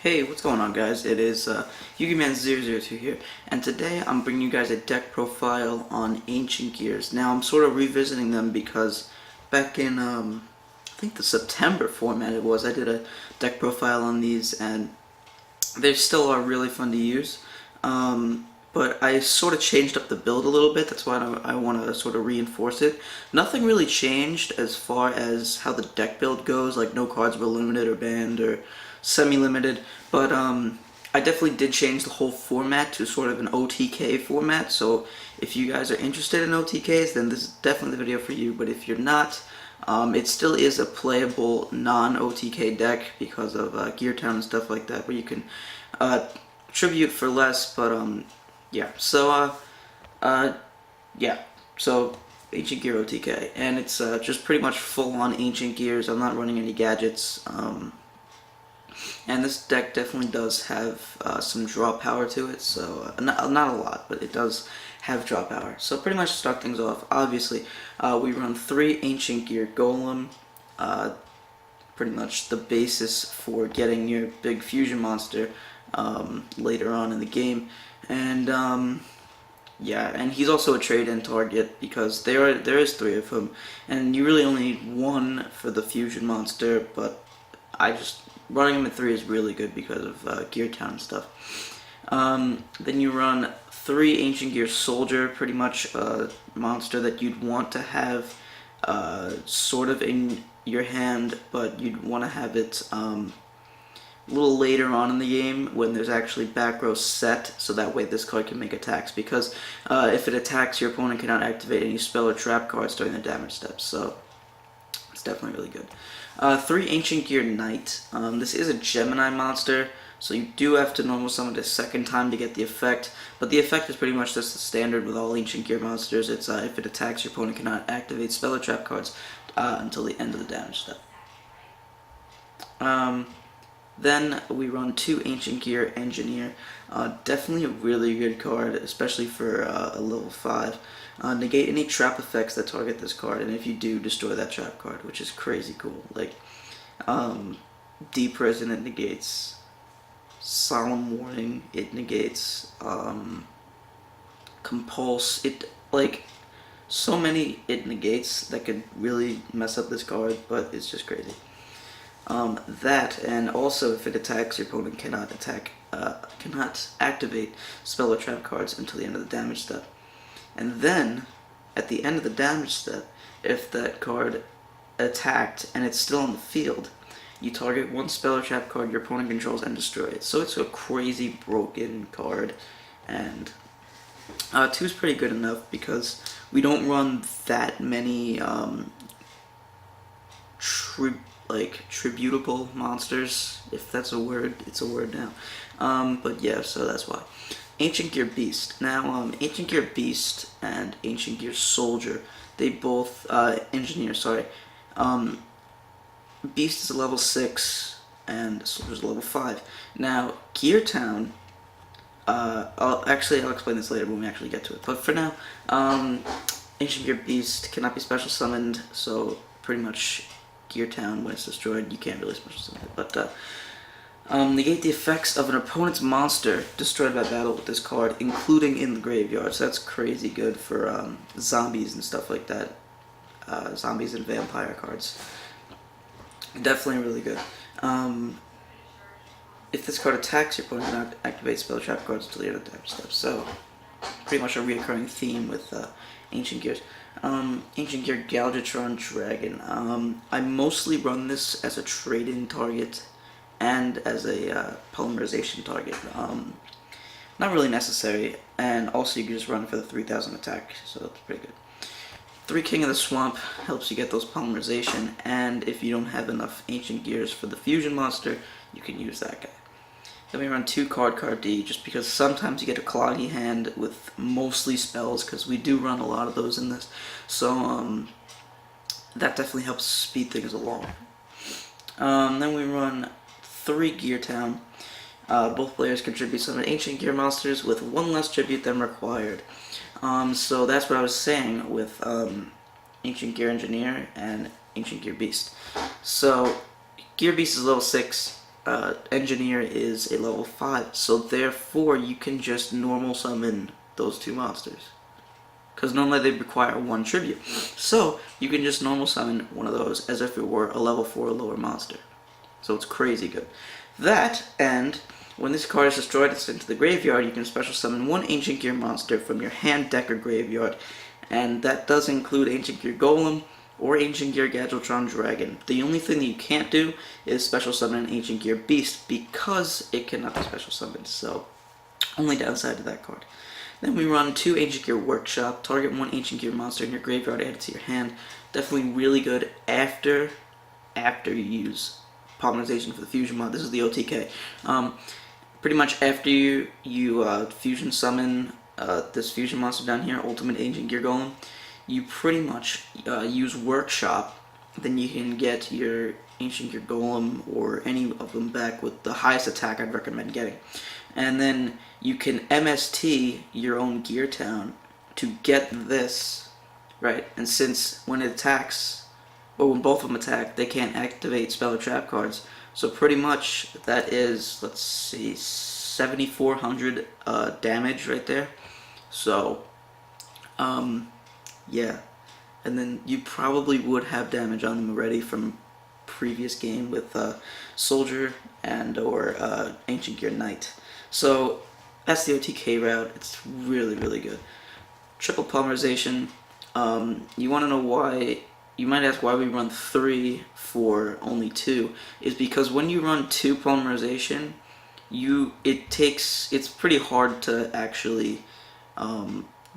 Hey, what's going on, guys? It is YugiMan002 here, and today I'm bringing you guys a deck profile on Ancient Gears. Now, I'm sort of revisiting them because back in, I think the September format it was, I did a deck profile on these, and they still are really fun to use. But I sort of changed up the build a little bit. That's why I want to sort of reinforce it. Nothing really changed as far as how the deck build goes, like no cards were limited or banned or semi-limited, but I definitely did change the whole format to sort of an OTK format. So if you guys are interested in OTKs, then this is definitely the video for you. But if you're not, it still is a playable non-OTK deck because of Gear Town and stuff like that, where you can tribute for less. But yeah. So yeah. So Ancient Gear OTK, and it's just pretty much full-on Ancient Gears. I'm not running any gadgets. And this deck definitely does have some draw power to it, so not a lot, but it does have draw power. So pretty much to start things off, obviously, we run 3 Ancient Gear Golem, pretty much the basis for getting your big fusion monster later on in the game. And yeah, and he's also a trade-in target because there is 3 of them, and you really only need 1 for the fusion monster, but running him at 3 is really good because of Gear Town and stuff. Then you run 3 Ancient Gear Soldier, pretty much a monster that you'd want to have sort of in your hand, but you'd want to have it a little later on in the game when there's actually back row set, so that way this card can make attacks, because if it attacks, your opponent cannot activate any spell or trap cards during the damage steps, so it's definitely really good. 3 Ancient Gear Knight. This is a Gemini monster, so you do have to normal summon it a second time to get the effect, but the effect is pretty much just the standard with all Ancient Gear monsters. It's if it attacks, your opponent cannot activate spell or trap cards until the end of the damage step. Then we run 2 Ancient Gear Engineer. Definitely a really good card, especially for a level 5. Negate any trap effects that target this card, and if you do, destroy that trap card, which is crazy cool. Like, Deep Prison, it negates. Solemn Warning, it negates. Compulse, it, like, so many it negates that could really mess up this card, but it's just crazy. That, and also if it attacks, your opponent cannot activate spell or trap cards until the end of the damage step. And then, at the end of the damage step, if that card attacked and it's still on the field, you target 1 spell or trap card your opponent controls and destroy it. So it's a crazy broken card, and 2 is pretty good enough because we don't run that many tributable monsters, if that's a word. It's a word now. But yeah, so that's why. Ancient Gear Beast. Now, Ancient Gear Beast and Ancient Gear Soldier, they both, Engineer, sorry. Beast is a level 6, and Soldier's a level 5. Now, Gear Town, I'll explain this later when we actually get to it. But for now, Ancient Gear Beast cannot be special summoned, so pretty much Gear Town, when it's destroyed, you can't really special summon it. But, negate the effects of an opponent's monster destroyed by battle with this card, including in the graveyard. So that's crazy good for zombies and stuff like that. Zombies and vampire cards. Definitely really good. If this card attacks, your opponent cannot activate spell trap cards until the end of the damage step. So pretty much a reoccurring theme with Ancient Gears. Ancient Gear Galvatron Dragon. I mostly run this as a trade-in target and as a polymerization target. Not really necessary, and also you can just run it for the 3000 attack, so that's pretty good. 3 King of the Swamp helps you get those polymerization, and if you don't have enough Ancient Gears for the fusion monster, you can use that guy. Then we run 2 Card D, just because sometimes you get a cloggy hand with mostly spells, because we do run a lot of those in this, so that definitely helps speed things along. Then we run 3 Gear Town. Both players contribute some Ancient Gear monsters with 1 less tribute than required. So that's what I was saying with Ancient Gear Engineer and Ancient Gear Beast. So Gear Beast is level 6. engineer is a level 5, so therefore you can just normal summon those two monsters. Because normally they require one tribute. So you can just normal summon one of those as if it were a level 4 or lower monster. So it's crazy good. That, and when this card is destroyed, it's sent to the graveyard, you can special summon one Ancient Gear monster from your hand, deck, or graveyard. And that does include Ancient Gear Golem or Ancient Gear Gadgetron Dragon. The only thing that you can't do is special summon an Ancient Gear Beast because it cannot be special summoned. So, only downside to that card. Then we run 2 Ancient Gear Workshop. Target 1 Ancient Gear monster in your graveyard, add it to your hand. Definitely really good after you use Polymerization for the Fusion mod. This is the OTK. Pretty much after you Fusion summon this Fusion monster down here, Ultimate Ancient Gear Golem, you pretty much use Workshop. Then you can get your Ancient Gear Golem or any of them back with the highest attack I'd recommend getting. And then you can MST your own Gear Town to get this, right? And since when it attacks, or when both of them attack, they can't activate spell or trap cards. So pretty much that is, let's see, 7,400 damage right there. So, yeah. And then you probably would have damage on them already from previous game with Soldier and or Ancient Gear Knight. So that's the OTK route. It's really, really good. Triple Polymerization. You want to know why? You might ask why we run 3 for only 2. Is because when you run 2 Polymerization, it's pretty hard to actually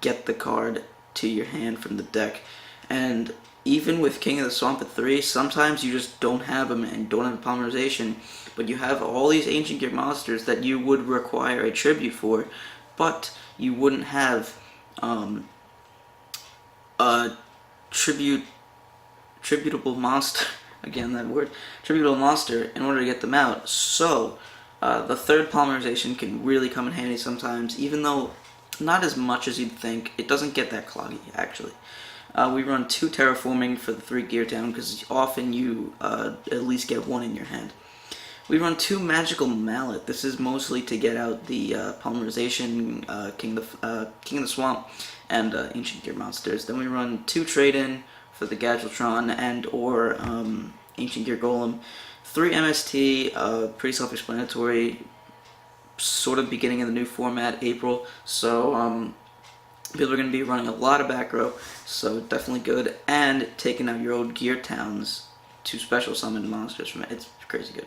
get the card to your hand from the deck. And even with King of the Swamp at 3, sometimes you just don't have them and don't have Polymerization, but you have all these Ancient Gear monsters that you would require a tribute for, but you wouldn't have a tributable monster, again that word, tributable monster in order to get them out. So the third Polymerization can really come in handy sometimes, even though not as much as you'd think. It doesn't get that cloggy, actually. We run 2 Terraforming for the 3 Gear Town because often you at least get 1 in your hand. We run 2 Magical Mallet. This is mostly to get out the Polymerization, King of the Swamp, and Ancient Gear monsters. Then we run 2 Trade-In for the Gadgetron and or Ancient Gear Golem. 3 MST, pretty self-explanatory, sort of beginning of the new format, April. So people are going to be running a lot of back row, so definitely good. And taking out your old Gear Towns to special summon monsters from it. It's crazy good.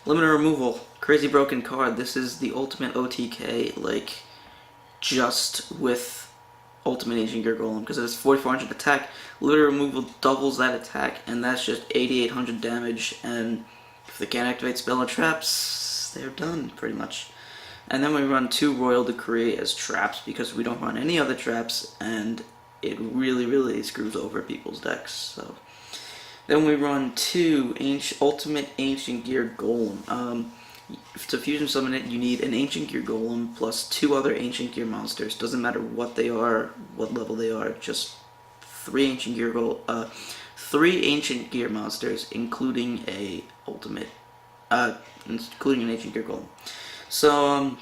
Limited Removal, crazy broken card. This is the ultimate OTK, like, just with Ultimate Ancient Gear Golem, because it has 4,400 attack. Limited Removal doubles that attack, and that's just 8,800 damage, and if they can't activate spell or traps, they're done, pretty much. And then we run 2 Royal Decree as traps, because we don't run any other traps, and it really, really screws over people's decks, so... Then we run 2 Ultimate Ancient Gear Golem. To Fusion Summon it, you need an Ancient Gear Golem plus 2 other Ancient Gear monsters. Doesn't matter what they are, what level they are, just 3 Ancient Gear 3 Ancient Gear monsters, including including an Ancient Gear Golem. So,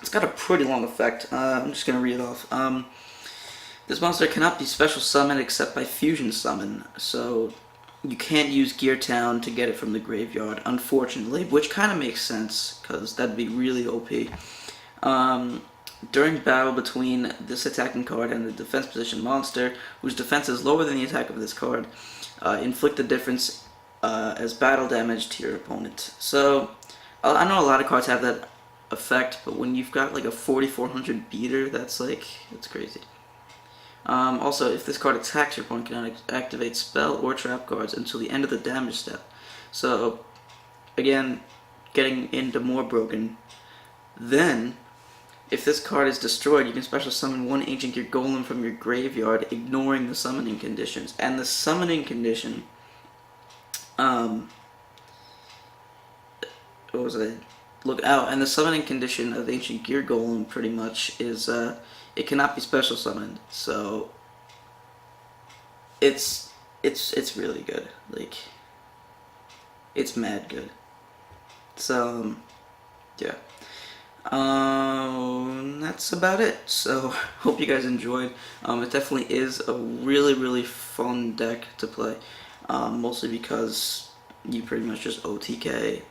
it's got a pretty long effect. I'm just gonna read it off. This monster cannot be special summoned except by Fusion Summon, so you can't use Gear Town to get it from the graveyard, unfortunately, which kind of makes sense, because that'd be really OP. During battle between this attacking card and the defense position monster, whose defense is lower than the attack of this card, inflict the difference as battle damage to your opponent. So, I know a lot of cards have that effect, but when you've got like a 4,400 beater, that's crazy. Also, if this card attacks, your opponent cannot activate spell or trap cards until the end of the damage step. So, again, getting into more broken. Then, if this card is destroyed, you can special summon 1 Ancient Gear Golem from your graveyard, ignoring the summoning conditions. And the summoning condition, what was it? Look out! And the summoning condition of the Ancient Gear Golem pretty much is it cannot be special summoned. So it's really good. Like, it's mad good. So yeah. That's about it. So hope you guys enjoyed. It definitely is a really fun deck to play. Mostly because you pretty much just OTK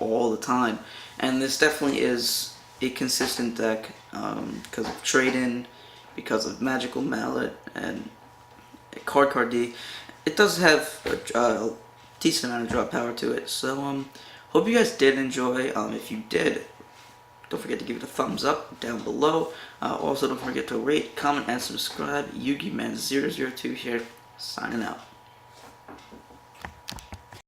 all the time, and this definitely is a consistent deck because of trade-in, because of Magical Mallet and Card D. It does have a decent amount of draw power to it. So hope you guys did enjoy. If you did, don't forget to give it a thumbs up down below. Also, don't forget to rate, comment, and subscribe. YugiMan002 here, signing out.